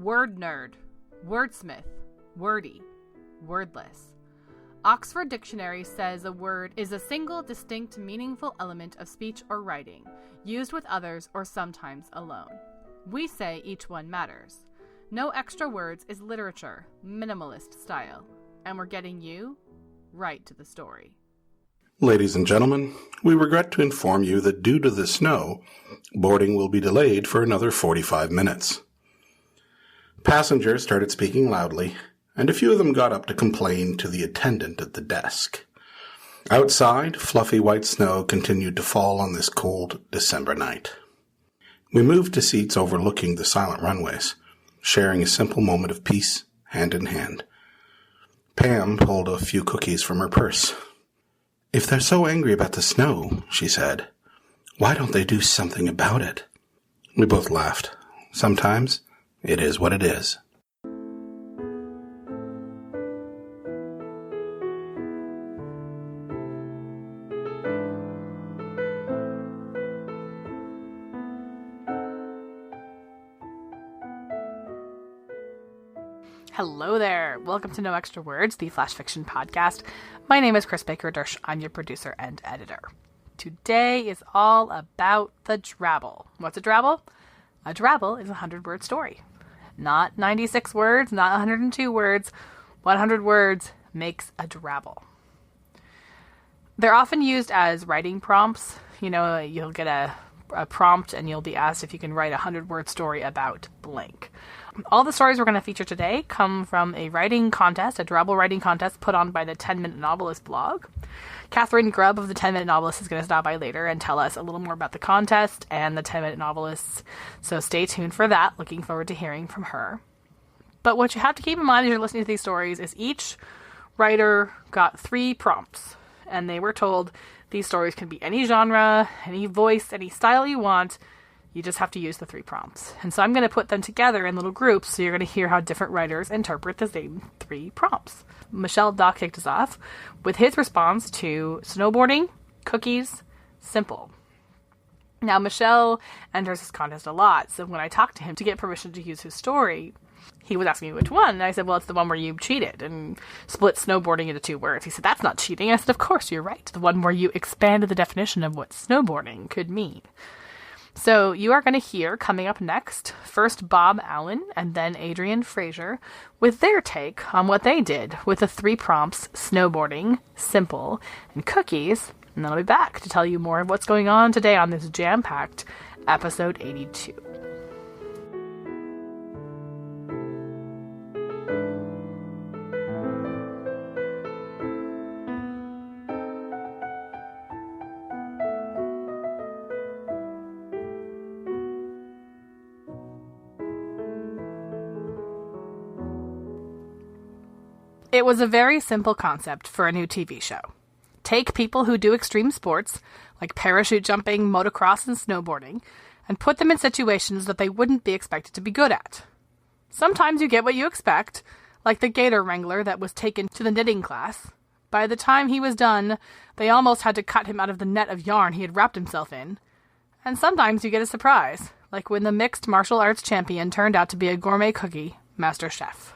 word nerd, wordsmith, wordy, wordless. Oxford Dictionary says a word is a single, distinct, meaningful element of speech or writing, used with others or sometimes alone. We say each one matters. No extra words is literature, minimalist style. And we're getting you right to the story. Ladies and gentlemen, we regret to inform you that due to the snow, boarding will be delayed for another 45 minutes. Passengers started speaking loudly, and a few of them got up to complain to the attendant at the desk. Outside, fluffy white snow continued to fall on this cold December night. We moved to seats overlooking the silent runways, sharing a simple moment of peace, hand in hand. Pam pulled a few cookies from her purse. "If they're so angry about the snow," she said, "why don't they do something about it?" We both laughed. Sometimes it is what it is. Hello there. Welcome to No Extra Words, the Flash Fiction podcast. My name is Chris Baker-Dersch. I'm your producer and editor. Today is all about the drabble. What's a drabble? A drabble is a 100-word story. Not 96 words, not 102 words. 100 words makes a drabble. They're often used as writing prompts. You know, you'll get a prompt and you'll be asked if you can write a 100-word story about blank. All the stories we're going to feature today come from a writing contest, a drabble writing contest put on by the 10-Minute Novelist blog. Katharine Grubb of the 10-Minute Novelist is going to stop by later and tell us a little more about the contest and the 10-Minute Novelists, so stay tuned for that. Looking forward to hearing from her. But what you have to keep in mind as you're listening to these stories is each writer got 3 prompts, and they were told these stories can be any genre, any voice, any style you want. You just have to use the 3 prompts. And so I'm going to put them together in little groups, so you're going to hear how different writers interpret the same 3 prompts. Michelle Dock kicked us off with his response to snowboarding, cookies, simple. Now, Michelle enters this contest a lot, so when I talked to him to get permission to use his story, he was asking me which one, and I said, well, it's the one where you cheated and split snowboarding into 2 words. He said, that's not cheating. I said, of course, you're right. The one where you expanded the definition of what snowboarding could mean. So you are going to hear, coming up next, first Bob Allen and then Adrian Fraser with their take on what they did with the 3 prompts, snowboarding, simple, and cookies. And then I'll be back to tell you more of what's going on today on this jam-packed episode 82. It was a very simple concept for a new TV show. Take people who do extreme sports, like parachute jumping, motocross, and snowboarding, and put them in situations that they wouldn't be expected to be good at. Sometimes you get what you expect, like the gator wrangler that was taken to the knitting class. By the time he was done, they almost had to cut him out of the net of yarn he had wrapped himself in. And sometimes you get a surprise, like when the mixed martial arts champion turned out to be a gourmet cookie master chef.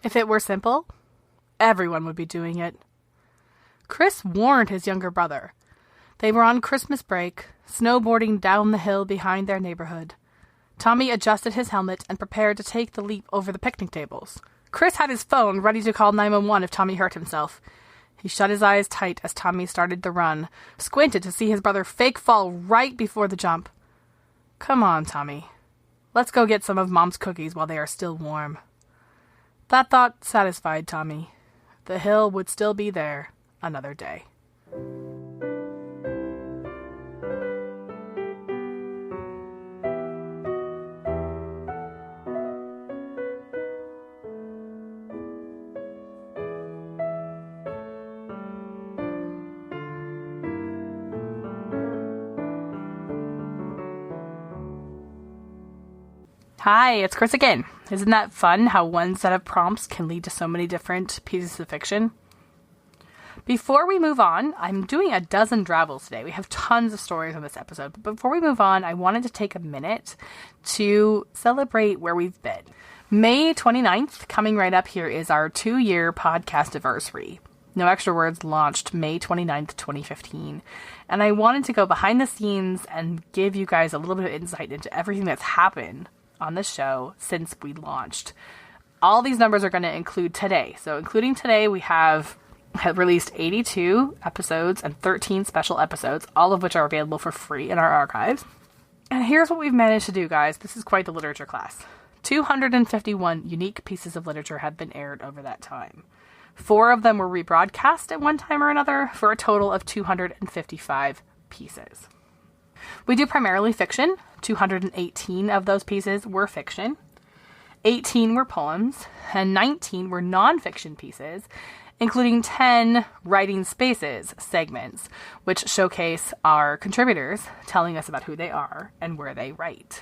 If it were simple, everyone would be doing it. Chris warned his younger brother. They were on Christmas break, snowboarding down the hill behind their neighborhood. Tommy adjusted his helmet and prepared to take the leap over the picnic tables. Chris had his phone ready to call 911 if Tommy hurt himself. He shut his eyes tight as Tommy started the run, squinted to see his brother fake fall right before the jump. Come on, Tommy. Let's go get some of Mom's cookies while they are still warm. That thought satisfied Tommy. The hill would still be there another day. Hi, it's Chris again. Isn't that fun how one set of prompts can lead to so many different pieces of fiction? Before we move on, I'm doing a dozen Drabbles today. We have tons of stories on this episode. But before we move on, I wanted to take a minute to celebrate where we've been. May 29th, coming right up here, is our 2-year Podcastiversary. No Extra Words launched May 29th, 2015. And I wanted to go behind the scenes and give you guys a little bit of insight into everything that's happened on the show since we launched. All these numbers are going to include today. So including today, we have released 82 episodes and 13 special episodes, all of which are available for free in our archives. And here's what we've managed to do, guys. This is quite the literature class. 251 unique pieces of literature have been aired over that time. 4 of them were rebroadcast at one time or another for a total of 255 pieces. We do primarily fiction. 218 of those pieces were fiction. 18 were poems, and 19 were nonfiction pieces, including 10 Writing Spaces segments, which showcase our contributors telling us about who they are and where they write.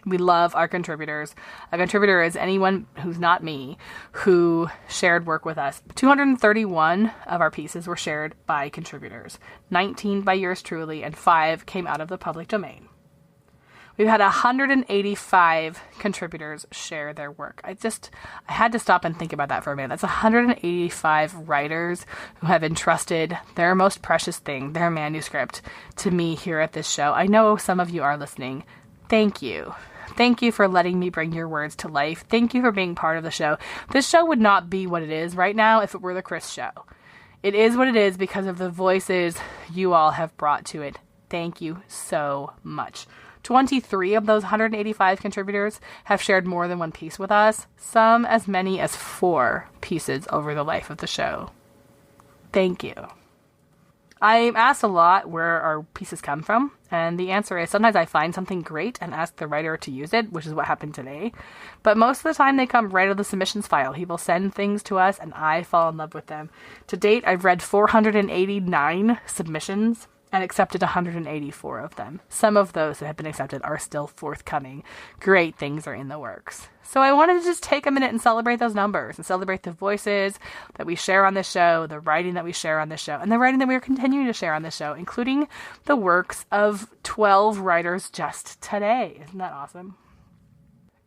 We love our contributors. A contributor is anyone who's not me who shared work with us. 231 of our pieces were shared by contributors, 19 by yours truly, and 5 came out of the public domain. We've had 185 contributors share their work. I had to stop and think about that for a minute. That's 185 writers who have entrusted their most precious thing, their manuscript, to me here at this show. I know some of you are listening. Thank you. Thank you for letting me bring your words to life. Thank you for being part of the show. This show would not be what it is right now if it were the Chris Show. It is what it is because of the voices you all have brought to it. Thank you so much. 23 of those 185 contributors have shared more than one piece with us, some as many as 4 pieces over the life of the show. Thank you. I'm asked a lot where our pieces come from, and the answer is sometimes I find something great and ask the writer to use it, which is what happened today. But most of the time they come right out of the submissions file. He will send things to us, and I fall in love with them. To date, I've read 489 submissions and accepted 184 of them. Some of those that have been accepted are still forthcoming. Great things are in the works. So I wanted to just take a minute and celebrate those numbers and celebrate the voices that we share on this show, the writing that we share on this show, and the writing that we are continuing to share on this show, including the works of 12 writers just today. Isn't that awesome?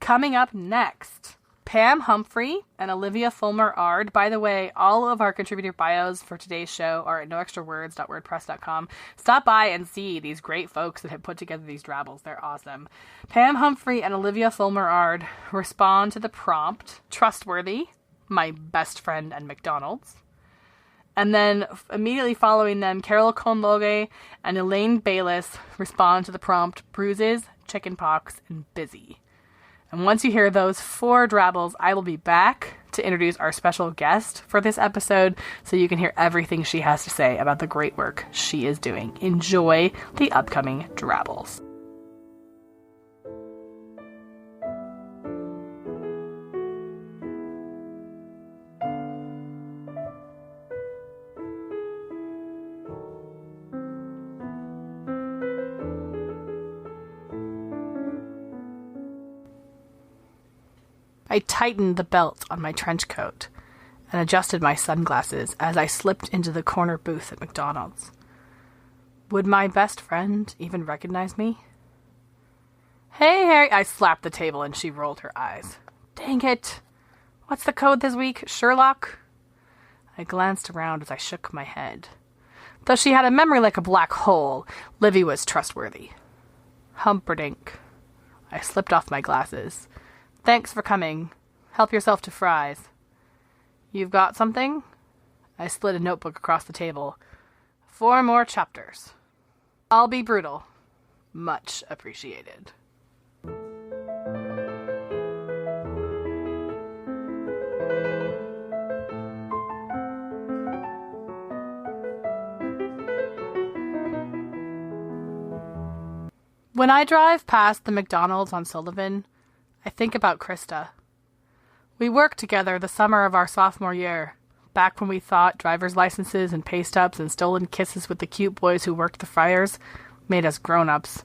Coming up next, Pam Humphrey and Olivia Fulmer-Ard. By the way, all of our contributor bios for today's show are at noextrawords.wordpress.com. Stop by and see these great folks that have put together these Drabbles. They're awesome. Pam Humphrey and Olivia Fulmer-Ard respond to the prompt, Trustworthy, My Best Friend and McDonald's. And then immediately following them, Carol Conlogue and Elaine Bayliss respond to the prompt, Bruises, Chickenpox, and Busy. And once you hear those 4 Drabbles, I will be back to introduce our special guest for this episode so you can hear everything she has to say about the great work she is doing. Enjoy the upcoming Drabbles. I tightened the belt on my trench coat and adjusted my sunglasses as I slipped into the corner booth at McDonald's. Would my best friend even recognize me? Hey, Harry! I slapped the table and she rolled her eyes. Dang it! What's the code this week, Sherlock? I glanced around as I shook my head. Though she had a memory like a black hole, Livy was trustworthy. Humperdinck. I slipped off my glasses. Thanks for coming. Help yourself to fries. You've got something? I slid a notebook across the table. 4 more chapters. I'll be brutal. Much appreciated. When I drive past the McDonald's on Sullivan, I think about Krista. We worked together the summer of our sophomore year, back when we thought driver's licenses and pay stubs and stolen kisses with the cute boys who worked the fryers made us grown-ups.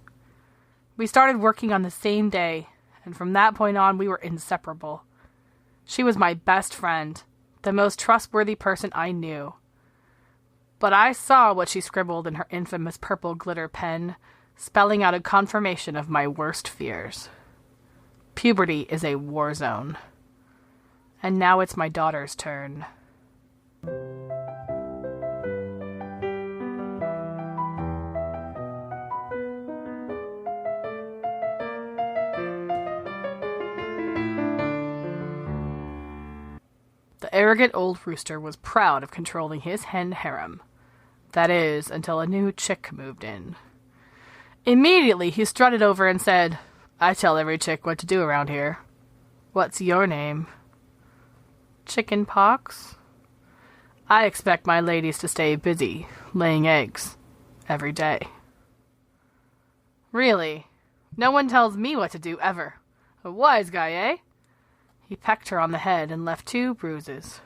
We started working on the same day and from that point on we were inseparable. She was my best friend, the most trustworthy person I knew. But I saw what she scribbled in her infamous purple glitter pen, spelling out a confirmation of my worst fears. Puberty is a war zone. And now it's my daughter's turn. The arrogant old rooster was proud of controlling his hen harem. That is, until a new chick moved in. Immediately he strutted over and said, "I tell every chick what to do around here. What's your name?" "Chicken pox." "I expect my ladies to stay busy, laying eggs, every day." "Really? No one tells me what to do, ever. A wise guy, eh?" He pecked her on the head and left 2 bruises.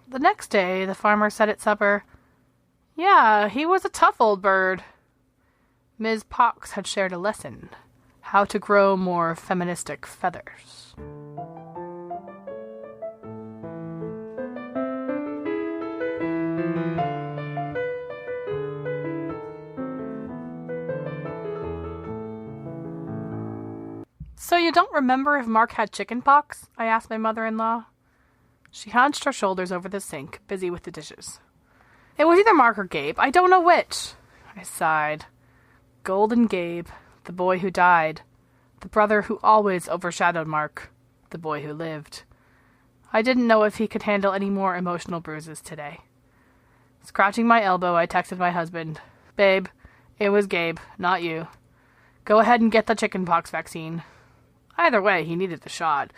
The next day, the farmer said at supper, "Yeah, he was a tough old bird." Ms. Pox had shared a lesson, how to grow more feministic feathers. "So you don't remember if Mark had chicken pox?" I asked my mother-in-law. She hunched her shoulders over the sink, busy with the dishes. "It was either Mark or Gabe. I don't know which." I sighed. Golden Gabe, the boy who died. The brother who always overshadowed Mark. The boy who lived. I didn't know if he could handle any more emotional bruises today. Scratching my elbow, I texted my husband, "Babe, it was Gabe, not you. Go ahead and get the chickenpox vaccine." Either way, he needed the shot.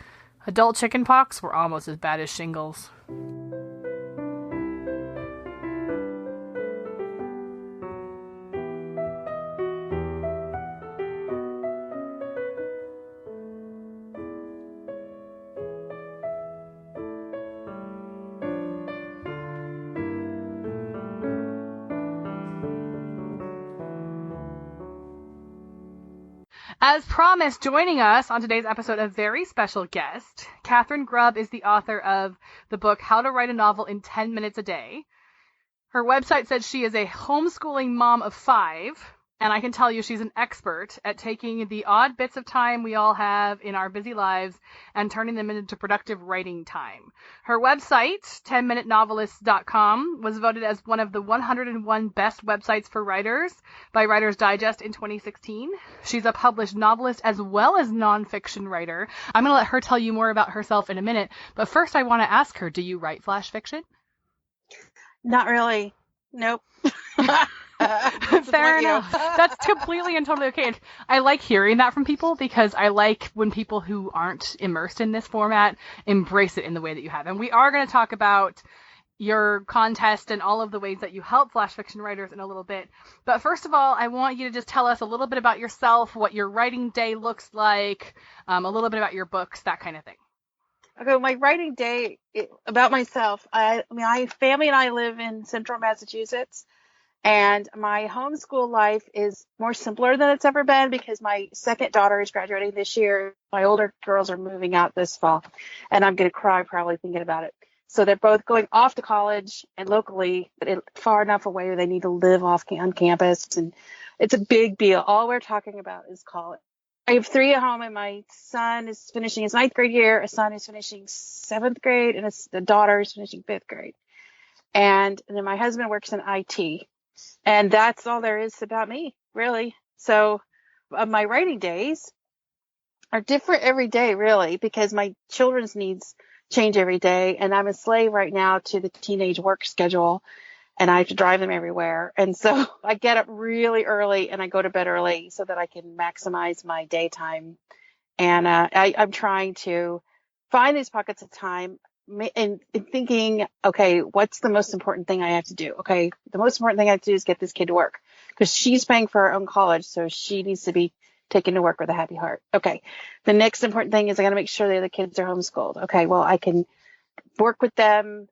Adult chickenpox were almost as bad as shingles. As promised, joining us on today's episode, a very special guest. Katharine Grubb is the author of the book How to Write a Novel in 10 Minutes a Day. Her website says she is a homeschooling mom of 5, and I can tell you she's an expert at taking the odd bits of time we all have in our busy lives and turning them into productive writing time. Her website, 10minutenovelist.com, was voted as one of the 101 best websites for writers by Writer's Digest in 2016. She's a published novelist as well as nonfiction writer. I'm going to let her tell you more about herself in a minute, but first I want to ask her, do you write flash fiction? Not really. Nope. Fair enough. That's completely and totally okay. And I like hearing that from people because I like when people who aren't immersed in this format embrace it in the way that you have. And we are going to talk about your contest and all of the ways that you help flash fiction writers in a little bit. But first of all, I want you to just tell us a little bit about yourself, what your writing day looks like, a little bit about your books, that kind of thing. Okay, my writing day, about myself, my family and I live in central Massachusetts, and my homeschool life is more simpler than it's ever been because my second daughter is graduating this year. My older girls are moving out this fall, and I'm going to cry probably thinking about it. So they're both going off to college and locally, but far enough away where they need to live on campus, and it's a big deal. All we're talking about is college. I have 3 at home, and my son is finishing his 9th grade year. A son is finishing 7th grade, and a daughter is finishing 5th grade. And then my husband works in IT. And that's all there is about me, really. So my writing days are different every day, really, because my children's needs change every day. And I'm a slave right now to the teenage work schedule, and I have to drive them everywhere. And so I get up really early and I go to bed early so that I can maximize my daytime. And I'm trying to find these pockets of time and thinking, okay, what's the most important thing I have to do? Okay, the most important thing I have to do is get this kid to work because she's paying for her own college, so she needs to be taken to work with a happy heart. Okay, the next important thing is I got to make sure the other kids are homeschooled. Okay, well, I can work with them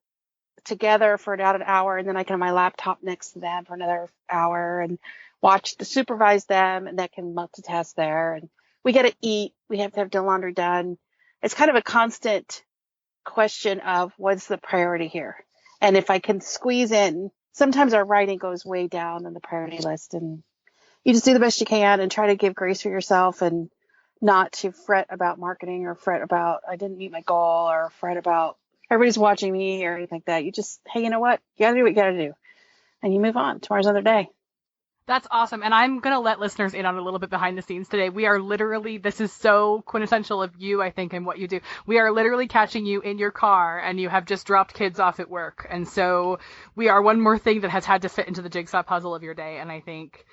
together for about an hour, and then I can have my laptop next to them for another hour and supervise them, and that can multitask there. And we got to eat. We have to have the laundry done. It's kind of a constant question of what's the priority here. And if I can squeeze in, sometimes our writing goes way down on the priority list, and you just do the best you can and try to give grace for yourself and not to fret about marketing or fret about I didn't meet my goal or fret about everybody's watching me or anything like that. You just, hey, you know what? You got to do what you got to do. And you move on. Tomorrow's another day. That's awesome. And I'm going to let listeners in on a little bit behind the scenes today. We are literally, this is so quintessential of you, I think, and what you do. We are literally catching you in your car and you have just dropped kids off at work. And so we are one more thing that has had to fit into the jigsaw puzzle of your day. And I think,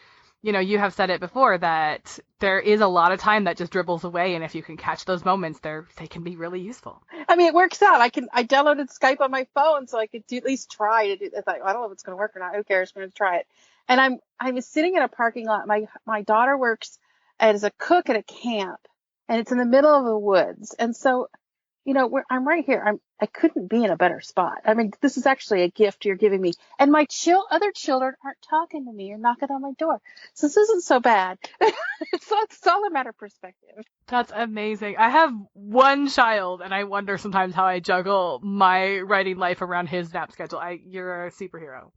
you have said it before that there is a lot of time that just dribbles away. And if you can catch those moments, they can be really useful. I mean, it works out. I downloaded Skype on my phone so I could at least try to do this. I don't know if it's going to work or not. Who cares? I'm going to try it. And I was sitting in a parking lot. My daughter works as a cook at a camp, and it's in the middle of the woods. And so, I'm right here. I couldn't be in a better spot. I mean, this is actually a gift you're giving me. And my other children aren't talking to me or knocking on my door. So this isn't so bad. It's all a matter of perspective. That's amazing. I have one child, and I wonder sometimes how I juggle my writing life around his nap schedule. You're a superhero.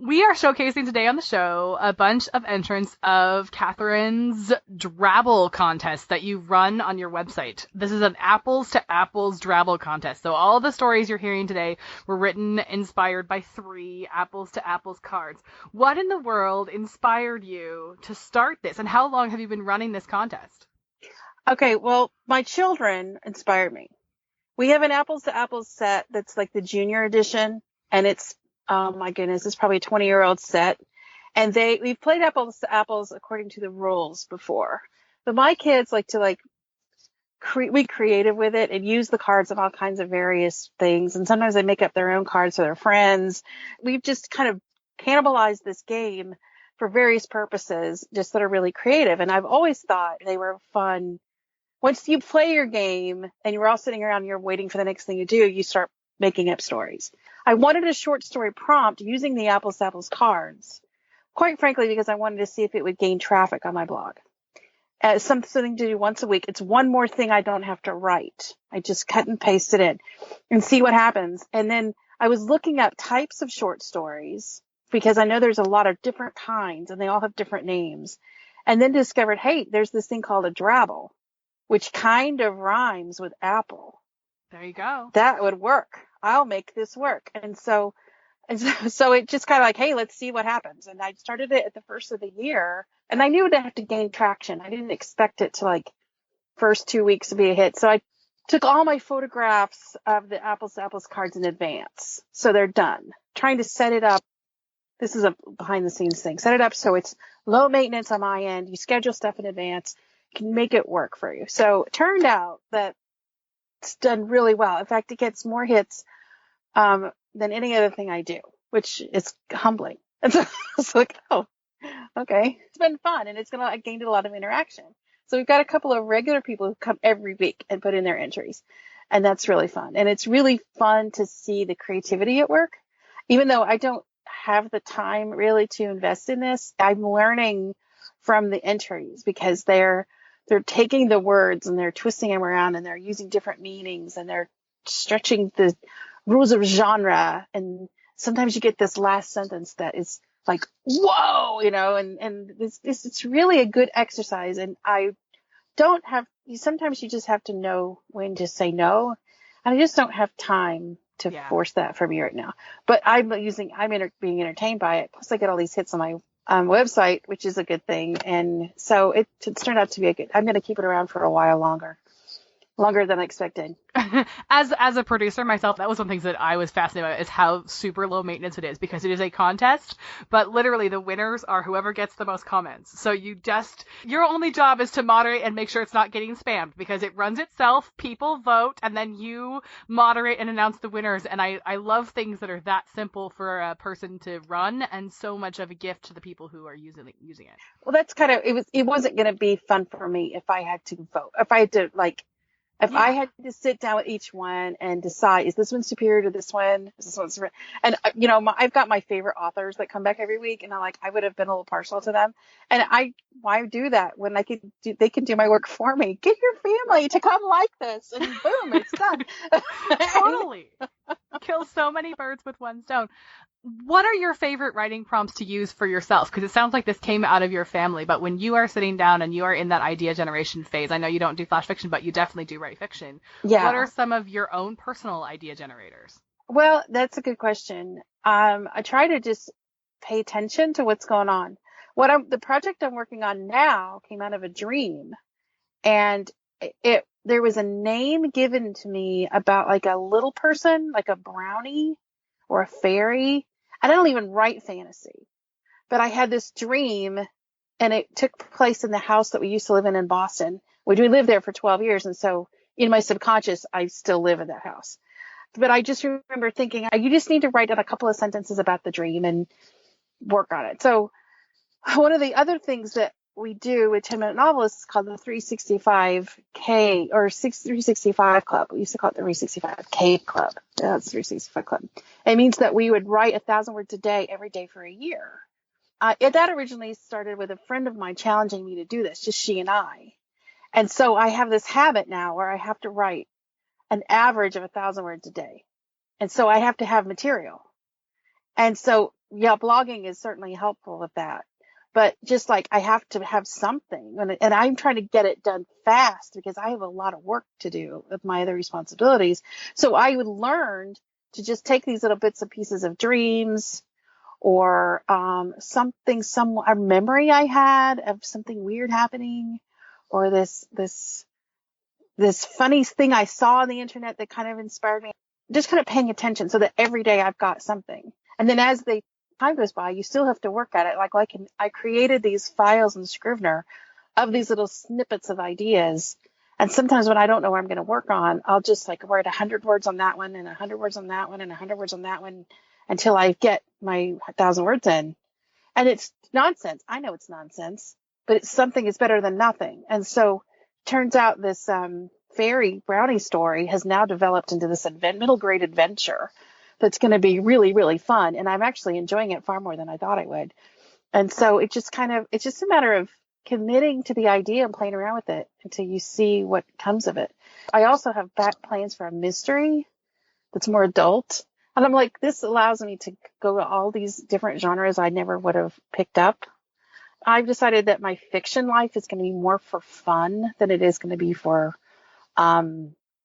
We are showcasing today on the show a bunch of entrants of Katharine's Drabble contest that you run on your website. This is an apples to apples Drabble contest. So all the stories you're hearing today were written inspired by 3 apples to apples cards. What in the world inspired you to start this, and how long have you been running this contest? Okay, well, my children inspired me. We have an apples to apples set that's like the junior edition, and it's, oh my goodness, it's probably a 20-year-old set. And we've played apples to apples according to the rules before. But my kids like to be creative with it and use the cards on all kinds of various things. And sometimes they make up their own cards for their friends. We've just kind of cannibalized this game for various purposes, just that are really creative. And I've always thought they were fun. Once you play your game and you're all sitting around and you're waiting for the next thing to do, you start making up stories. I wanted a short story prompt using the apples to apples cards, quite frankly, because I wanted to see if it would gain traffic on my blog. Something to do once a week. It's one more thing I don't have to write. I just cut and paste it in and see what happens. And then I was looking up types of short stories because I know there's a lot of different kinds and they all have different names. And then discovered, hey, there's this thing called a drabble, which kind of rhymes with apple. There you go. That would work. I'll make this work. And so it just kind of like, hey, let's see what happens. And I started it at the first of the year, and I knew it had to gain traction. I didn't expect it to first 2 weeks to be a hit. So I took all my photographs of the apples to apples cards in advance. So they're done. Trying to set it up. This is a behind the scenes thing. Set it up so it's low maintenance on my end. You schedule stuff in advance. Can make it work for you. So it turned out that it's done really well. In fact, it gets more hits than any other thing I do, which is humbling. And so it's like, oh, okay. It's been fun, and I gained a lot of interaction. So we've got a couple of regular people who come every week and put in their entries, and that's really fun. And it's really fun to see the creativity at work. Even though I don't have the time really to invest in this, I'm learning from the entries because they're taking the words and they're twisting them around and they're using different meanings and they're stretching the rules of genre. And sometimes you get this last sentence that is like, whoa, and it's really a good exercise. And sometimes you just have to know when to say no. And I just don't have time to force that from you right now. But I'm being entertained by it. Plus I get all these hits on my website, which is a good thing. And so it's turned out to be I'm going to keep it around for a while longer than I expected. As a producer myself, that was one of the things that I was fascinated by, is how super low maintenance it is, because it is a contest, but literally the winners are whoever gets the most comments. So your only job is to moderate and make sure it's not getting spammed, because it runs itself, people vote, and then you moderate and announce the winners. And I love things that are that simple for a person to run, and so much of a gift to the people who are using it. Well, that's it wasn't going to be fun for me if I had to vote, if I had to If Yeah. I had to sit down with each one and decide, is this one superior to this one? Is this one superior? And, I've got my favorite authors that come back every week, and I would have been a little partial to them. And why do that when they can do my work for me? Get your family to come like this, and boom, it's done. Totally. Kill so many birds with one stone. What are your favorite writing prompts to use for yourself? Because it sounds like this came out of your family, but when you are sitting down and you are in that idea generation phase, I know you don't do flash fiction, but you definitely do write fiction. Yeah. What are some of your own personal idea generators? Well, that's a good question. I try to just pay attention to what's going on. The project I'm working on now came out of a dream, and there was a name given to me about like a little person, like a brownie or a fairy. I don't even write fantasy, but I had this dream, and it took place in the house that we used to live in Boston. We lived there for 12 years. And so in my subconscious, I still live in that house. But I just remember thinking, you just need to write down a couple of sentences about the dream and work on it. So one of the other things that we do with 10-minute novelists is called the 365K or 365 Club. We used to call it the 365K Club. That's 365 Club. It means that we would write 1,000 words a day every day for a year. That originally started with a friend of mine challenging me to do this, just she and I. And so I have this habit now where I have to write an average of 1,000 words a day. And so I have to have material. And so, yeah, blogging is certainly helpful with that. But just like I have to have something, and I'm trying to get it done fast because I have a lot of work to do with my other responsibilities. So I would learn to just take these little bits and pieces of dreams or a memory I had of something weird happening, or this funny thing I saw on the internet that kind of inspired me. Just kind of paying attention so that every day I've got something. And then as the time goes by, you still have to work at it. I created these files in Scrivener of these little snippets of ideas. And sometimes when I don't know what I'm going to work on, I'll just write 100 words on that one and 100 words on that one and 100 words on that one until I get my 1,000 words in. And it's nonsense. I know it's nonsense, but it's something is better than nothing. And so turns out this fairy brownie story has now developed into this middle grade adventure that's going to be really, really fun. And I'm actually enjoying it far more than I thought I would. And so it's just a matter of committing to the idea and playing around with it until you see what comes of it. I also have plans for a mystery that's more adult. And I'm like, this allows me to go to all these different genres I never would have picked up. I've decided that my fiction life is going to be more for fun than it is going to be for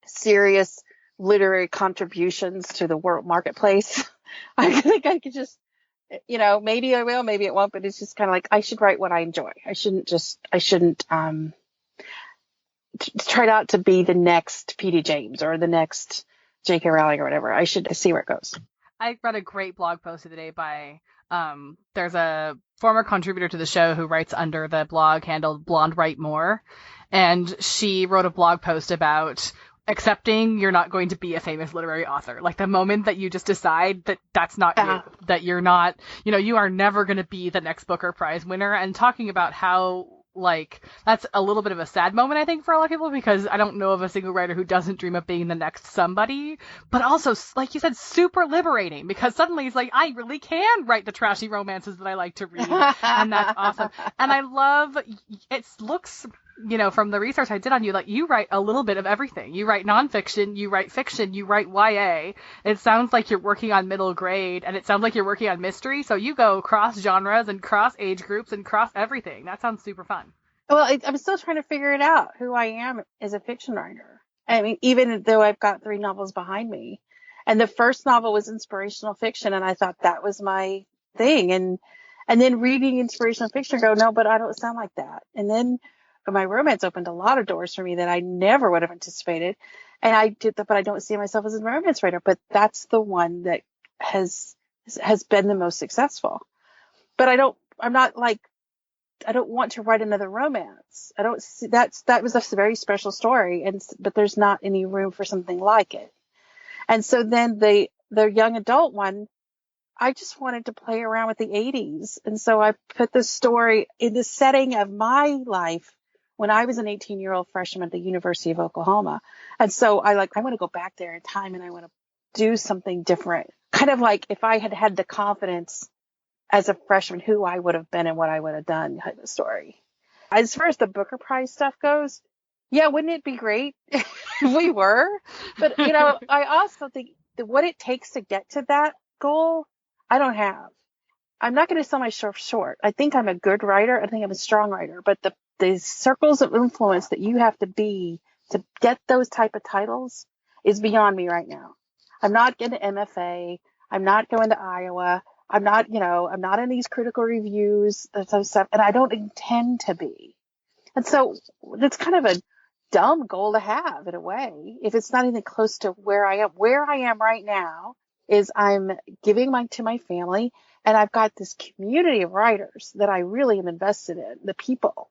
serious literary contributions to the world marketplace. I think I could just, maybe I will, maybe it won't, but it's just kind of like I should write what I enjoy. I shouldn't try out to be the next P.D. James or the next J.K. Rowling or whatever. I should see where it goes. I read a great blog post today by there's a former contributor to the show who writes under the blog handle Blonde Write More, and she wrote a blog post about accepting you're not going to be a famous literary author. Like the moment that you just decide that that's not you, that you're not, you are never going to be the next Booker Prize winner, and talking about how that's a little bit of a sad moment, I think, for a lot of people, because I don't know of a single writer who doesn't dream of being the next somebody, but also, like you said, super liberating, because suddenly it's like, I really can write the trashy romances that I like to read, and that's awesome. And I love, it looks, from the research I did on you, like you write a little bit of everything. You write nonfiction, you write fiction, you write YA. It sounds like you're working on middle grade, and it sounds like you're working on mystery, so you go cross genres and cross age groups and cross everything. That sounds super fun. Well, I'm still trying to figure it out, who I am as a fiction writer. I mean, even though I've got 3 novels behind me, and the first novel was inspirational fiction, and I thought that was my thing. And then reading inspirational fiction, I go, no, but I don't sound like that. And then my romance opened a lot of doors for me that I never would have anticipated. And I did that, but I don't see myself as a romance writer, but that's the one that has been the most successful. But I don't want to write another romance. I don't see that was a very special story, but there's not any room for something like it. And so then the young adult one, I just wanted to play around with the 80s. And so I put the story in the setting of my life when I was an 18-year-old freshman at the University of Oklahoma. And so I want to go back there in time and I want to do something different. Kind of like if I had had the confidence as a freshman, who I would have been and what I would have done type of story. As far as the Booker Prize stuff goes, yeah, wouldn't it be great if we were? But, I also think that what it takes to get to that goal, I don't have. I'm not going to sell myself short. I think I'm a good writer. I think I'm a strong writer. But the circles of influence that you have to be to get those type of titles is beyond me right now. I'm not getting an MFA. I'm not going to Iowa. I'm not in these critical reviews and stuff, and I don't intend to be. And so it's kind of a dumb goal to have in a way, if it's not even close to where I am. Where I am right now is I'm giving to my family, and I've got this community of writers that I really am invested in, the people.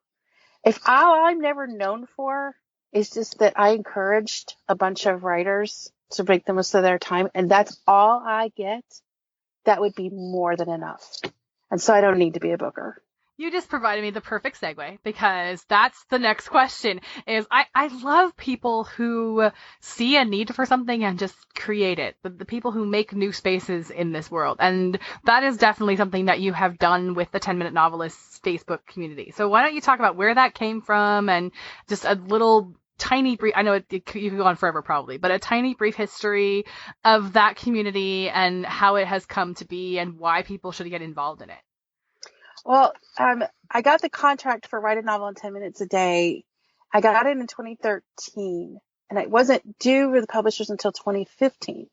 If all I'm never known for is just that I encouraged a bunch of writers to make the most of their time, and that's all I get, that would be more than enough. And so I don't need to be a booker. You just provided me the perfect segue, because that's the next question. Is I love people who see a need for something and just create it. The people who make new spaces in this world. And that is definitely something that you have done with the 10-Minute Novelists Facebook community. So why don't you talk about where that came from and just a little tiny brief, I know you could go on forever probably, but a tiny brief history of that community and how it has come to be and why people should get involved in it. Well, I got the contract for Write a Novel in 10 Minutes a Day. I got it in 2013, and it wasn't due with the publishers until 2015.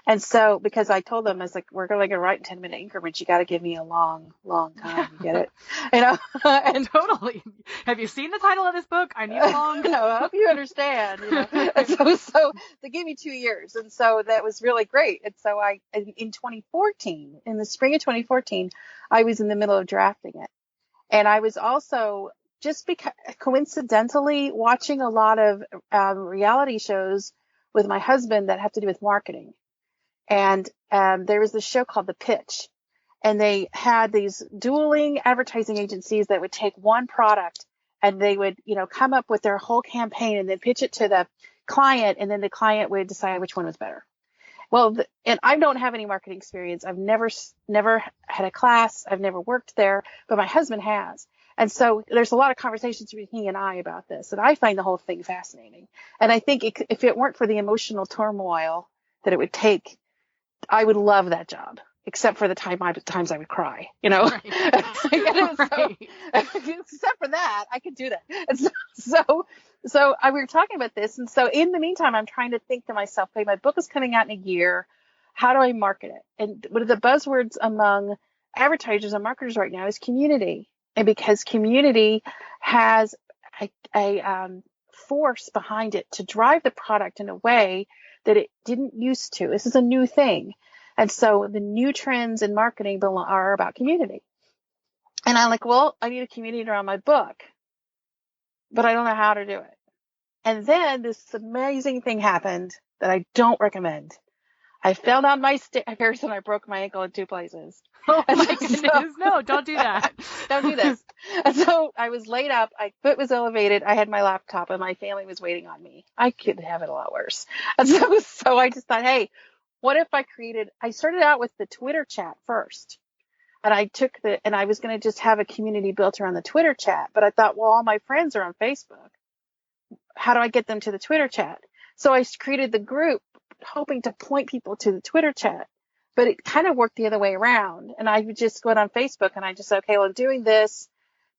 And so, because I told them, I was like, we're going to write in 10-minute increments. You got to give me a long, long time. You get it? And totally. Have you seen the title of this book? I need a long. I hope you understand. And so they gave me 2 years. And so that was really great. And so in 2014, in the spring of 2014, I was in the middle of drafting it. And I was also just coincidentally watching a lot of reality shows with my husband that have to do with marketing. And there was this show called The Pitch, and they had these dueling advertising agencies that would take one product and they would, come up with their whole campaign and then pitch it to the client, and then the client would decide which one was better. Well, and I don't have any marketing experience. I've never had a class. I've never worked there, but my husband has. And so there's a lot of conversations between he and I about this, and I find the whole thing fascinating. And I think if it weren't for the emotional turmoil that it would take, I would love that job, except for the times I would cry, Right. Right. Except for that, I could do that. And so we were talking about this. And so in the meantime, I'm trying to think to myself, okay, my book is coming out in a year. How do I market it? And one of the buzzwords among advertisers and marketers right now is community. And because community has a force behind it to drive the product in a way that it didn't used to. This is a new thing. And so the new trends in marketing are about community. And I'm like, well, I need a community around my book, but I don't know how to do it. And then this amazing thing happened that I don't recommend. I fell down my stairs and I broke my ankle in 2 places. Oh my goodness. No, don't do that. Don't do this. And so I was laid up. My foot was elevated. I had my laptop and my family was waiting on me. I could have it a lot worse. And so I just thought, hey, what if I started out with the Twitter chat first. And I was going to just have a community built around the Twitter chat. But I thought, well, all my friends are on Facebook. How do I get them to the Twitter chat? So I created the group hoping to point people to the Twitter chat. But it kind of worked the other way around. And I would just go on Facebook and I just said, okay, well, I'm doing this.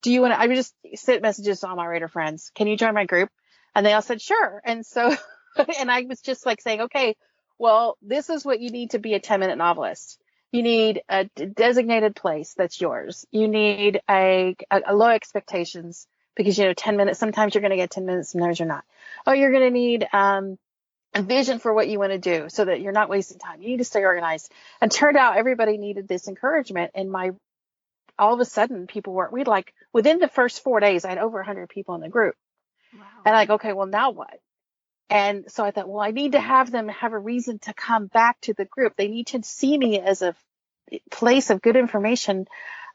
I would just send messages to all my writer friends. Can you join my group? And they all said, sure. And so, and I was just like saying, okay, well, this is what you need to be a 10-minute novelist. You need a designated place that's yours. You need a low expectations because, 10 minutes, sometimes you're going to get 10 minutes, sometimes you're not. Oh, you're going to need, a vision for what you want to do so that you're not wasting time. You need to stay organized. And turned out everybody needed this encouragement. And all of a sudden within the first 4 days, I had over 100 people in the group. Wow. And okay, well, now what? And so I thought, well, I need to have them have a reason to come back to the group. They need to see me as a place of good information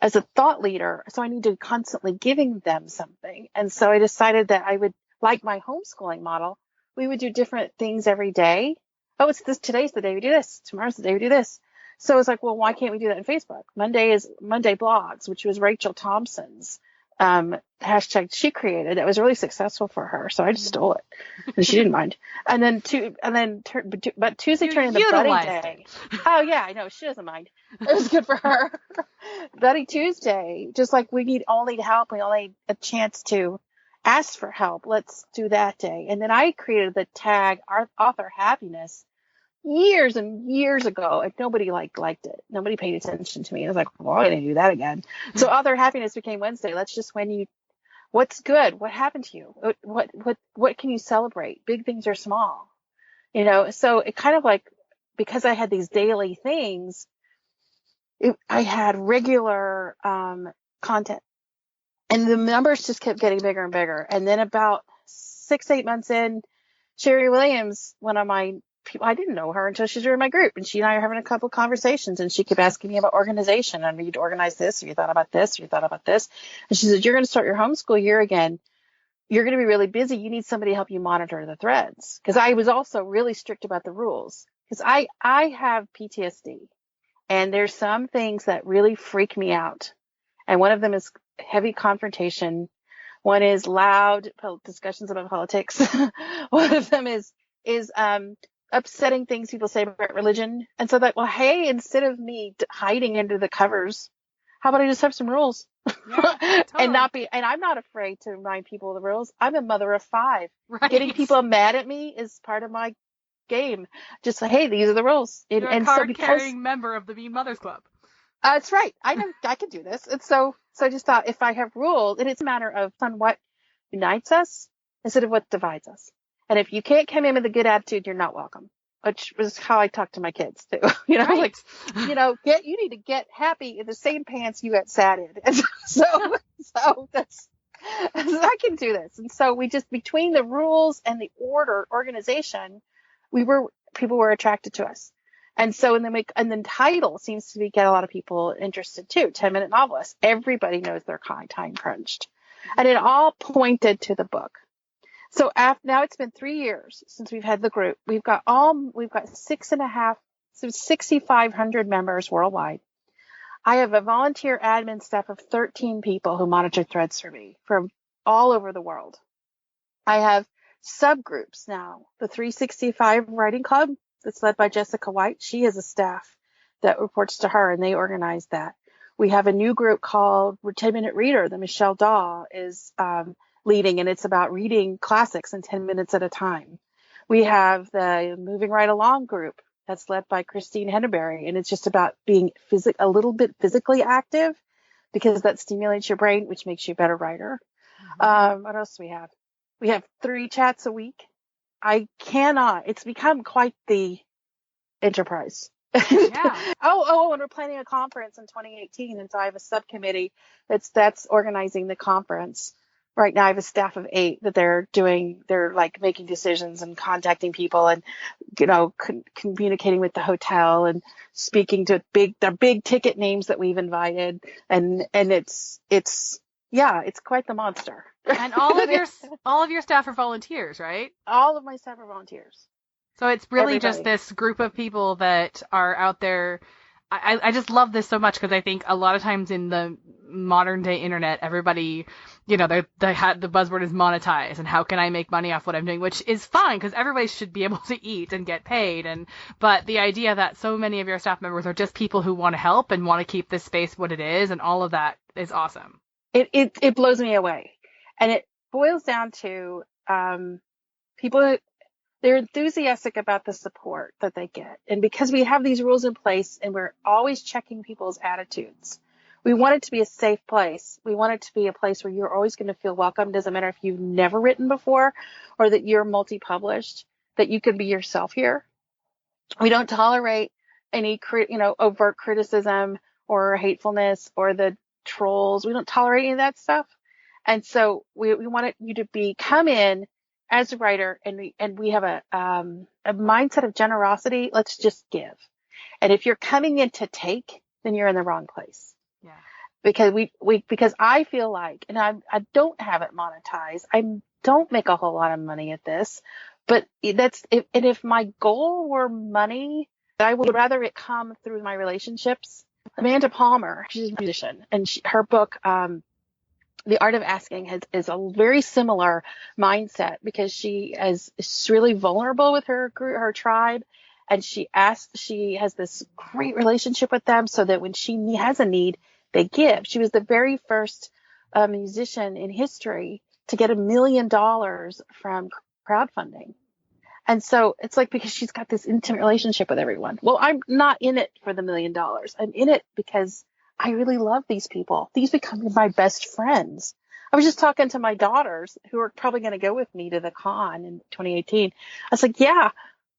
as a thought leader. So I need to constantly giving them something. And so I decided that I would, like my homeschooling model, we would do different things every day. Oh, it's this, today's the day we do this. Tomorrow's the day we do this. So it's like, well, why can't we do that in Facebook? Monday is Monday Blogs, which was Rachel Thompson's hashtag she created. That was really successful for her. So I just stole it, and she didn't mind. But Tuesday turned into Buddy Day. Oh yeah, I know, she doesn't mind. It was good for her. Buddy Tuesday, just like we all need help. We all need a chance to ask for help. Let's do that day. And then I created the tag author happiness years and years ago, and nobody liked it. Nobody paid attention to me. I was like, well, I'm gonna do that again. So author happiness became Wednesday. Let's just, what's good? What happened to you? What can you celebrate? Big things or small? So it kind of like, because I had these daily things, I had regular content, and the numbers just kept getting bigger and bigger. And then about 6-8 months in, Sherry Williams, one of my people, I didn't know her until she joined my group, and she and I are having a couple of conversations, and she kept asking me about organization. And you'd organize this, or you thought about this, or you thought about this. And she said, you're going to start your homeschool year again. You're going to be really busy. You need somebody to help you monitor the threads. Because I was also really strict about the rules. Because I have PTSD, and there's some things that really freak me out. And one of them is heavy confrontation. One is loud discussions about politics. One of them is upsetting things people say about religion. And so that, well, hey, instead of me hiding under the covers, how about I just have some rules? Yeah, totally. And I'm not afraid to remind people of the rules. I'm a mother of 5. Right. Getting people mad at me is part of my game. Just say, hey, these are the rules. You're a card-carrying member of the Be Mothers Club. That's right. I know I can do this. And so I just thought, if I have rules, and it's a matter of what unites us instead of what divides us. And if you can't come in with a good attitude, you're not welcome. Which was how I talk to my kids too. Right. Like, you need to get happy in the same pants you got sad in. And so that's, I can do this. And so we just, between the rules and the organization, people were attracted to us. And so, and then title seems to get a lot of people interested too. 10-minute novelist. Everybody knows they're time crunched. And it all pointed to the book. So now it's been 3 years since we've had the group. We've got 6,500 members worldwide. I have a volunteer admin staff of 13 people who monitor threads for me from all over the world. I have subgroups now. The 365 Writing Club that's led by Jessica White. She has a staff that reports to her, and they organize that. We have a new group called 10-Minute Reader that Michelle Daw is leading, and it's about reading classics in 10 minutes at a time. We have the Moving Right Along group that's led by Christine Henneberry, and it's just about being a little bit physically active, because that stimulates your brain, which makes you a better writer. What else do we have? We have 3 chats a week. It's become quite the enterprise. Yeah. And we're planning a conference in 2018, and so I have a subcommittee that's organizing the conference. Right now I have a staff of 8 that they're like making decisions and contacting people and, communicating with the hotel and speaking to the big ticket names that we've invited. And it's quite the monster. And all of your staff are volunteers, right? All of my staff are volunteers. So it's really just this group of people that are out there. I just love this so much, because I think a lot of times in the modern day internet, everybody, the buzzword is monetize, and how can I make money off what I'm doing, which is fine, because everybody should be able to eat and get paid. But the idea that so many of your staff members are just people who want to help and want to keep this space what it is, and all of that is awesome. It blows me away. And it boils down to people. They're enthusiastic about the support that they get. And because we have these rules in place and we're always checking people's attitudes, we want it to be a safe place. We want it to be a place where you're always going to feel welcome. Doesn't matter if you've never written before or that you're multi-published, that you can be yourself here. We don't tolerate any, overt criticism or hatefulness or the trolls. We don't tolerate any of that stuff. And so we want you to come in as a writer, and we have a mindset of generosity. Let's just give. And if you're coming in to take, then you're in the wrong place. Yeah. because I feel like, and I don't have it monetized. I don't make a whole lot of money at this, but if my goal were money, I would rather it come through my relationships. Amanda Palmer, she's a musician, and her book, The Art of Asking is a very similar mindset, because she is really vulnerable with her tribe, and she has this great relationship with them, so that when she has a need, they give. She was the very first musician in history to get $1 million from crowdfunding. And so it's like, because she's got this intimate relationship with everyone. Well, I'm not in it for the $1 million. I'm in it because I really love these people. These become my best friends. I was just talking to my daughters, who are probably going to go with me to the con in 2018. I was like, yeah,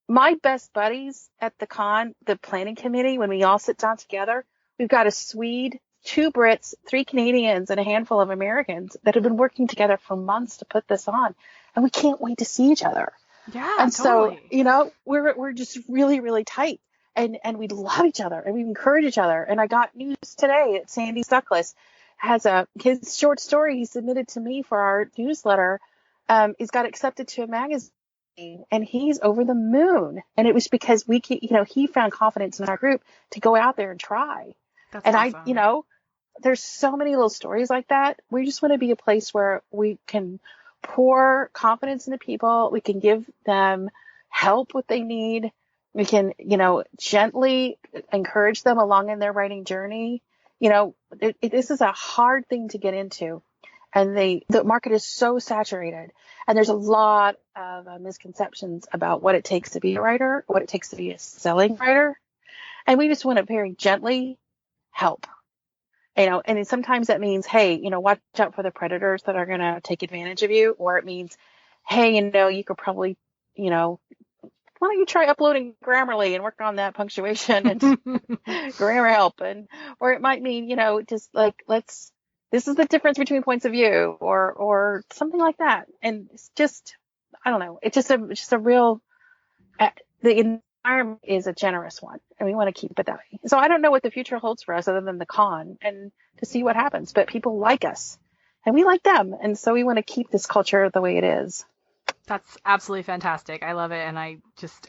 my best buddies at the con, the planning committee, when we all sit down together, we've got a Swede, 2 Brits, 3 Canadians, and a handful of Americans that have been working together for months to put this on. And we can't wait to see each other. Yeah, and totally. So, we're just really, really tight, and we love each other, and we encourage each other. And I got news today that Sandy Stuckless has his short story he submitted to me for our newsletter. He's got accepted to a magazine, and he's over the moon. And it was because he found confidence in our group to go out there and try. That's and awesome. There's so many little stories like that. We just want to be a place where we can pour confidence into people. We can give them help what they need. We can, gently encourage them along in their writing journey. This is a hard thing to get into, and the market is so saturated, and there's a lot of misconceptions about what it takes to be a writer, what it takes to be a selling writer. And we just want to very gently help. And sometimes that means, hey, watch out for the predators that are going to take advantage of you. Or it means, hey, you could probably, why don't you try uploading Grammarly and work on that punctuation and grammar help? Or it might mean, just like, this is the difference between points of view, or something like that. And it's just, I don't know. It's just a real, the environment is a generous one, and we want to keep it that way. So I don't know what the future holds for us other than the con, and to see what happens. But people like us, and we like them, and so we want to keep this culture the way it is. That's absolutely fantastic. I love it. And I just,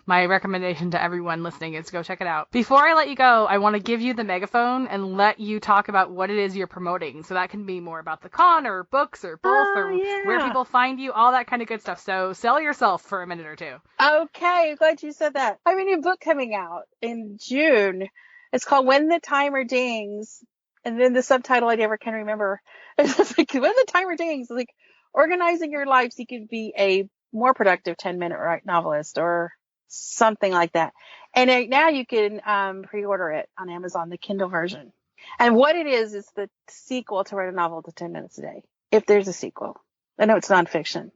my recommendation to everyone listening is go check it out. Before I let you go, I want to give you the megaphone and let you talk about what it is you're promoting. So that can be more about the con, or books, or both, or where people find you, all that kind of good stuff. So sell yourself for a minute or two. Okay. I'm glad you said that. I have a new book coming out in June. It's called When the Timer Dings. And then the subtitle I never can remember. It's like, When the Timer Dings. It's like, organizing your life so you could be a more productive 10-minute novelist, or something like that. And right now you can pre-order it on Amazon, the Kindle version. And what it is the sequel to Write a Novel to 10 Minutes a Day, if there's a sequel. I know it's nonfiction.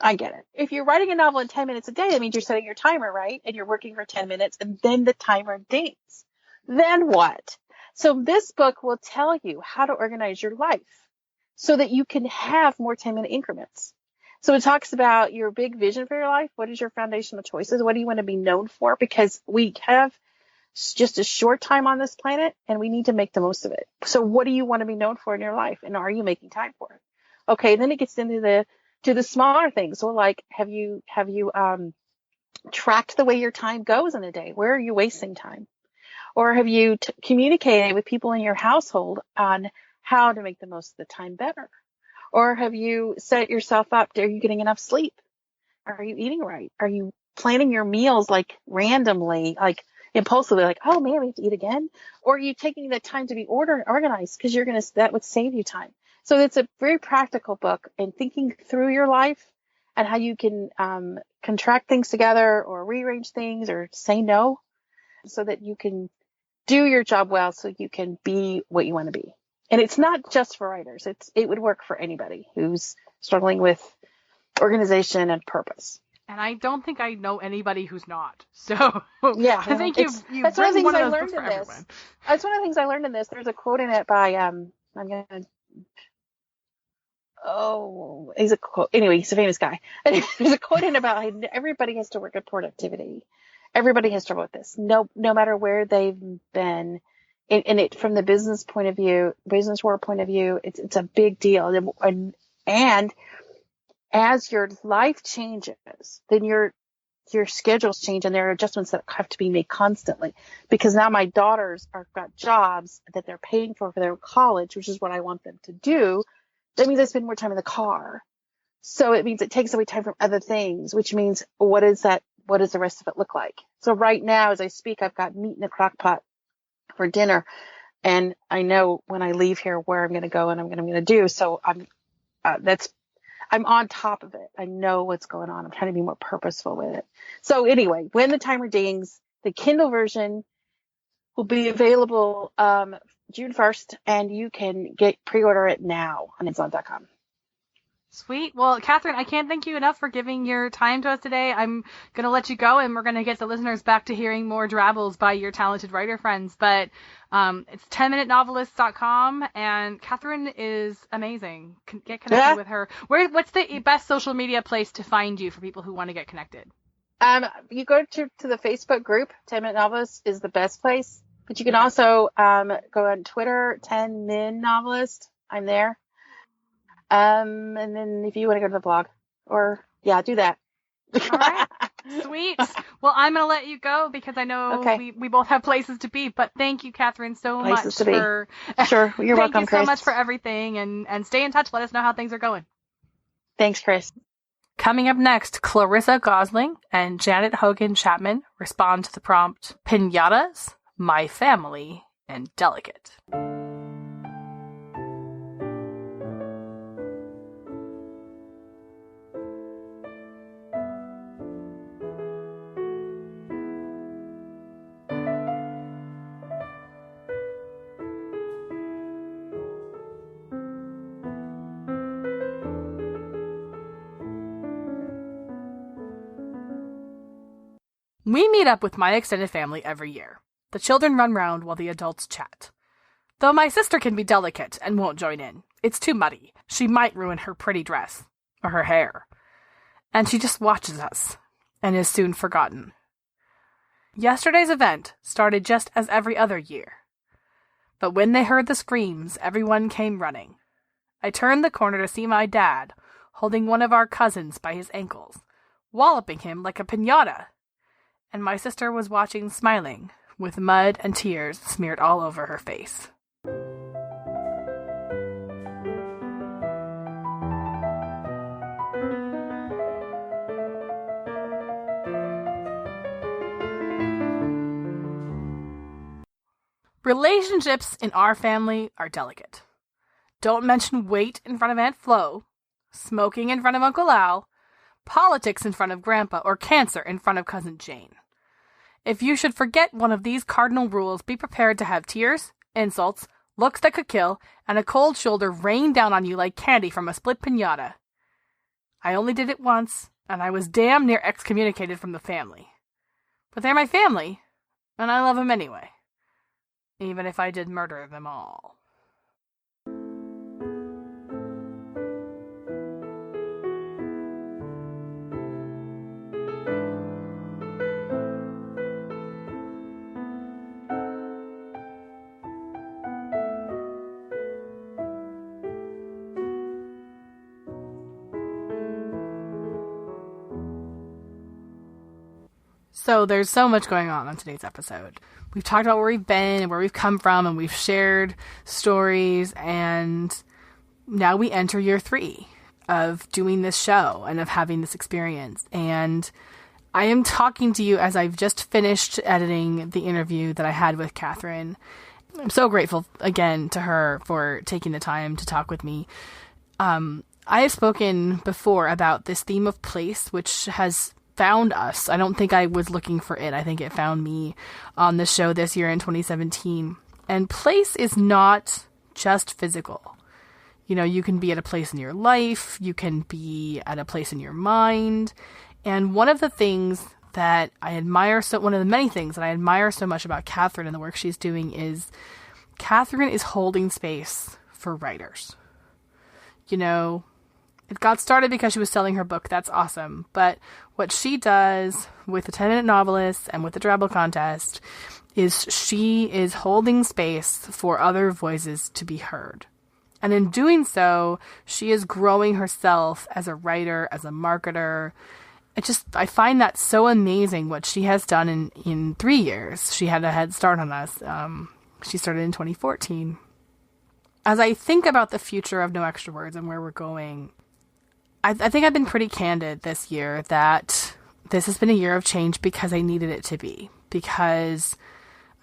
I get it. If you're writing a novel in 10 minutes a day, that means you're setting your timer, right? And you're working for 10 minutes, and then the timer dings. Then what? So this book will tell you how to organize your life so that you can have more 10-minute increments. So it talks about your big vision for your life. What is your foundational choices? What do you want to be known for? Because we have just a short time on this planet, and we need to make the most of it. So what do you want to be known for in your life? And are you making time for it? Okay, then it gets into the smaller things. So like, have you tracked the way your time goes in a day? Where are you wasting time? Or have you communicated with people in your household on how to make the most of the time better? Or have you set yourself up? Are you getting enough sleep? Are you eating right? Are you planning your meals like randomly, like impulsively, like, oh man, we have to eat again? Or are you taking the time to be organized because that would save you time? So it's a very practical book in thinking through your life and how you can contract things together, or rearrange things, or say no, so that you can do your job well, so you can be what you want to be. And it's not just for writers. It would work for anybody who's struggling with organization and purpose. And I don't think I know anybody who's not. So yeah, I think you've that's one of the things I learned in this. That's one of the things I learned in this. There's a quote in it by he's a quote. Anyway, he's a famous guy. There's a quote in about everybody has to work at productivity. Everybody has struggled with this. No matter where they've been and it from the business world point of view, it's a big deal. And as your life changes, then your schedules change, and there are adjustments that have to be made constantly, because now my daughters got jobs that they're paying for their college, which is what I want them to do. That means I spend more time in the car. So it means it takes away time from other things, which means what does the rest of it look like? So right now, as I speak, I've got meat in a crock pot for dinner, and I know when I leave here where I'm going to go and what I'm going to do. So I'm on top of it. I know what's going on. I'm trying to be more purposeful with it. So anyway, when the timer dings, the Kindle version will be available June 1st, and you can pre-order it now on Amazon.com. Sweet. Well, Katharine, I can't thank you enough for giving your time to us today. I'm going to let you go, and we're going to get the listeners back to hearing more Drabbles by your talented writer friends. But it's 10minutenovelists.com, and Katharine is amazing. Get connected with her. What's the best social media place to find you for people who want to get connected? You go to the Facebook group. 10 Minute Novelist is the best place. But you can also go on Twitter, 10min Novelist. I'm there. And then if you want to go to the blog, do that. All right. Sweet. Well, I'm going to let you go because I know we both have places to be, but thank you, Katharine, so much for... Sure. You're welcome, Chris. Thank you so much for everything, and stay in touch. Let us know how things are going. Thanks, Chris. Coming up next, Clarissa Gosling and Janet Hogan Chapman respond to the prompt, Pinatas, My Family, and Delicate. We meet up with my extended family every year. The children run round while the adults chat. Though my sister can be delicate and won't join in. It's too muddy. She might ruin her pretty dress. Or her hair. And she just watches us. And is soon forgotten. Yesterday's event started just as every other year. But when they heard the screams, everyone came running. I turned the corner to see my dad, holding one of our cousins by his ankles, walloping him like a piñata. And my sister was watching smiling, with mud and tears smeared all over her face. Relationships in our family are delicate. Don't mention weight in front of Aunt Flo, smoking in front of Uncle Al, politics in front of Grandpa, or cancer in front of Cousin Jane. If you should forget one of these cardinal rules, be prepared to have tears, insults, looks that could kill, and a cold shoulder rain down on you like candy from a split piñata. I only did it once, and I was damn near excommunicated from the family. But they're my family, and I love them anyway. Even if I did murder them all. So there's so much going on today's episode. We've talked about where we've been and where we've come from, and we've shared stories, and now we enter year 3 of doing this show and of having this experience. And I am talking to you as I've just finished editing the interview that I had with Katharine. I'm so grateful again to her for taking the time to talk with me. I have spoken before about this theme of place, which has found us. I don't think I was looking for it. I think it found me on the show this year in 2017. And place is not just physical. You know, you can be at a place in your life. You can be at a place in your mind. And one of the things that I admire, one of the many things that I admire so much about Katharine and the work she's doing is Katharine is holding space for writers. You know, it got started because she was selling her book. That's awesome. But what she does with the 10-Minute Novelists and with the Drabble contest is she is holding space for other voices to be heard. And in doing so, she is growing herself as a writer, as a marketer. I find that so amazing what she has done in 3 years. She had a head start on us. She started in 2014. As I think about the future of No Extra Words and where we're going, I think I've been pretty candid this year that this has been a year of change because I needed it to be. Because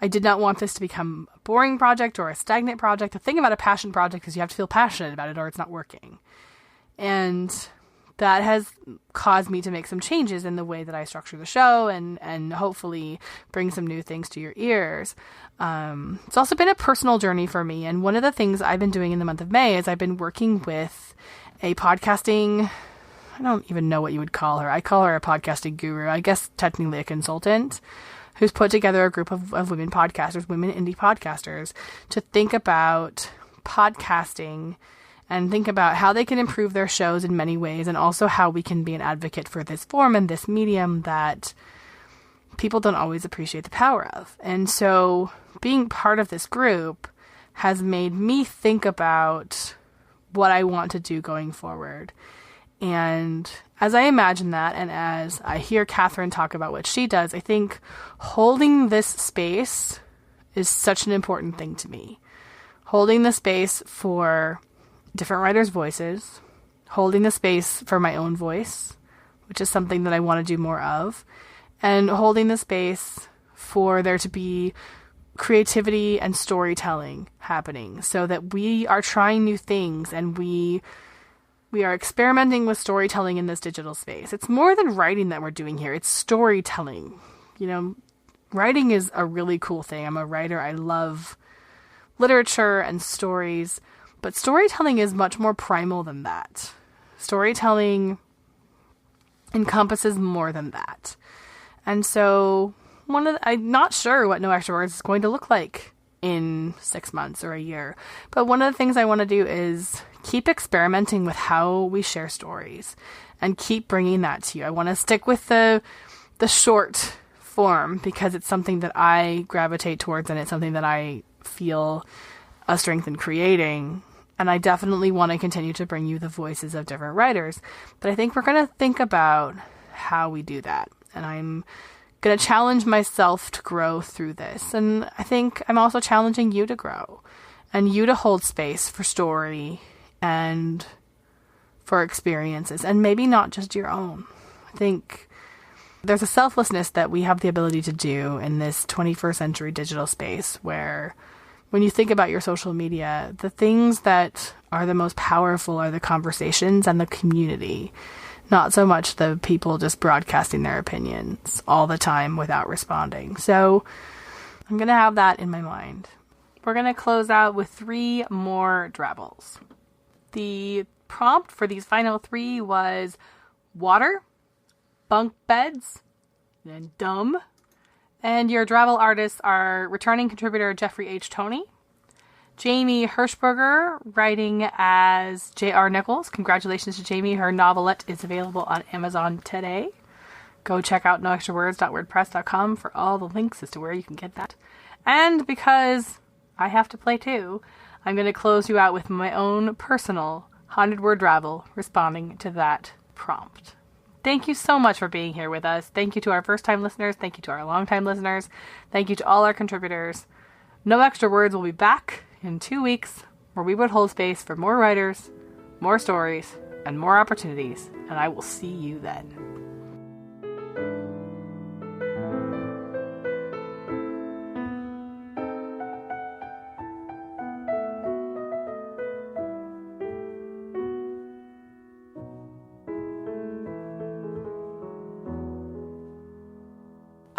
I did not want this to become a boring project or a stagnant project. The thing about a passion project is you have to feel passionate about it or it's not working. And that has caused me to make some changes in the way that I structure the show and hopefully bring some new things to your ears. It's also been a personal journey for me. And one of the things I've been doing in the month of May is I've been working with a podcasting, I don't even know what you would call her. I call her a podcasting guru. I guess technically a consultant who's put together a group of women podcasters, women indie podcasters, to think about podcasting and think about how they can improve their shows in many ways, and also how we can be an advocate for this form and this medium that people don't always appreciate the power of. And so being part of this group has made me think about what I want to do going forward. And as I imagine that, and as I hear Katharine talk about what she does, I think holding this space is such an important thing to me. Holding the space for different writers' voices, holding the space for my own voice, which is something that I want to do more of, and holding the space for there to be creativity and storytelling happening so that we are trying new things and we are experimenting with storytelling in this digital space. It's more than writing that we're doing here. It's storytelling. Writing is a really cool thing. I'm a writer. I love literature and stories, but storytelling is much more primal than that. Storytelling encompasses more than that. And so I'm not sure what No Extra Words is going to look like in 6 months or a year. But one of the things I want to do is keep experimenting with how we share stories and keep bringing that to you. I want to stick with the short form because it's something that I gravitate towards and it's something that I feel a strength in creating. And I definitely want to continue to bring you the voices of different writers. But I think we're going to think about how we do that. And I'm going to challenge myself to grow through this. And I think I'm also challenging you to grow and you to hold space for story and for experiences, and maybe not just your own. I think there's a selflessness that we have the ability to do in this 21st century digital space where when you think about your social media, the things that are the most powerful are the conversations and the community, not so much the people just broadcasting their opinions all the time without responding. So I'm going to have that in my mind. We're going to close out with 3 more Drabbles. The prompt for these final 3 was water, bunk beds, and dumb. And your Drabble artists are returning contributor Jeffrey H. Toney, Jamie Hirschberger writing as J.R. Nichols. Congratulations to Jamie. Her novelette is available on Amazon today. Go check out noextrawords.wordpress.com for all the links as to where you can get that. And because I have to play too, I'm going to close you out with my own personal 100-word Drabble responding to that prompt. Thank you so much for being here with us. Thank you to our first-time listeners. Thank you to our long-time listeners. Thank you to all our contributors. No Extra Words will be back in 2 weeks, where we would hold space for more writers, more stories, and more opportunities. And I will see you then.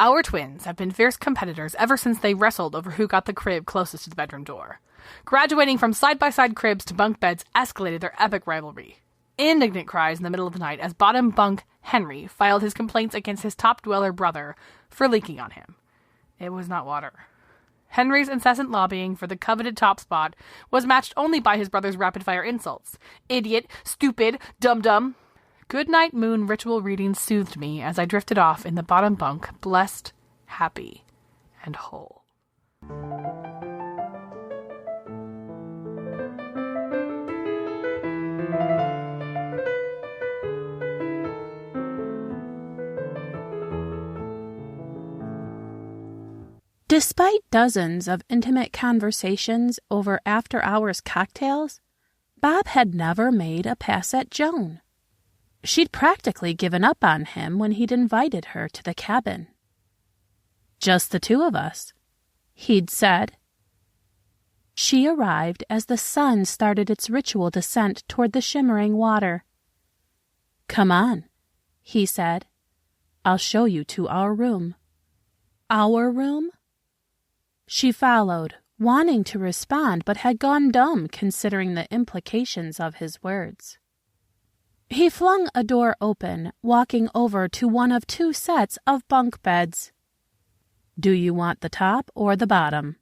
Our twins have been fierce competitors ever since they wrestled over who got the crib closest to the bedroom door. Graduating from side-by-side cribs to bunk beds escalated their epic rivalry. Indignant cries in the middle of the night as bottom bunk Henry filed his complaints against his top-dweller brother for leaking on him. It was not water. Henry's incessant lobbying for the coveted top spot was matched only by his brother's rapid-fire insults. Idiot, stupid, dum-dum. Good-night moon ritual reading soothed me as I drifted off in the bottom bunk, blessed, happy, and whole. Despite dozens of intimate conversations over after-hours cocktails, Bob had never made a pass at Joan. She'd practically given up on him when he'd invited her to the cabin. "Just the two of us," he'd said. She arrived as the sun started its ritual descent toward the shimmering water. "Come on," he said. "I'll show you to our room." "Our room?" She followed, wanting to respond, but had gone dumb considering the implications of his words. He flung a door open, walking over to one of two sets of bunk beds. "Do you want the top or the bottom?"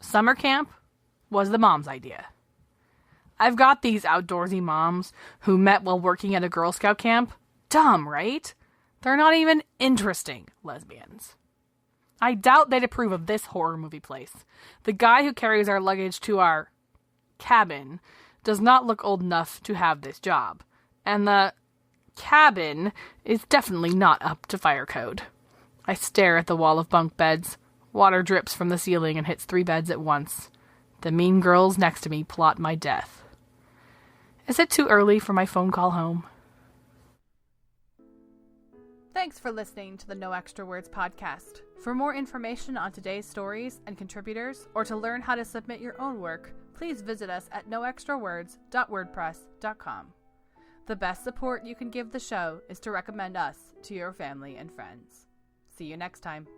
Summer camp was the mom's idea. I've got these outdoorsy moms who met while working at a Girl Scout camp. Dumb, right? They're not even interesting lesbians. I doubt they'd approve of this horror movie place. The guy who carries our luggage to our cabin does not look old enough to have this job. And the cabin is definitely not up to fire code. I stare at the wall of bunk beds. Water drips from the ceiling and hits 3 beds at once. The mean girls next to me plot my death. Is it too early for my phone call home? Thanks for listening to the No Extra Words podcast. For more information on today's stories and contributors, or to learn how to submit your own work, please visit us at noextrawords.wordpress.com. The best support you can give the show is to recommend us to your family and friends. See you next time.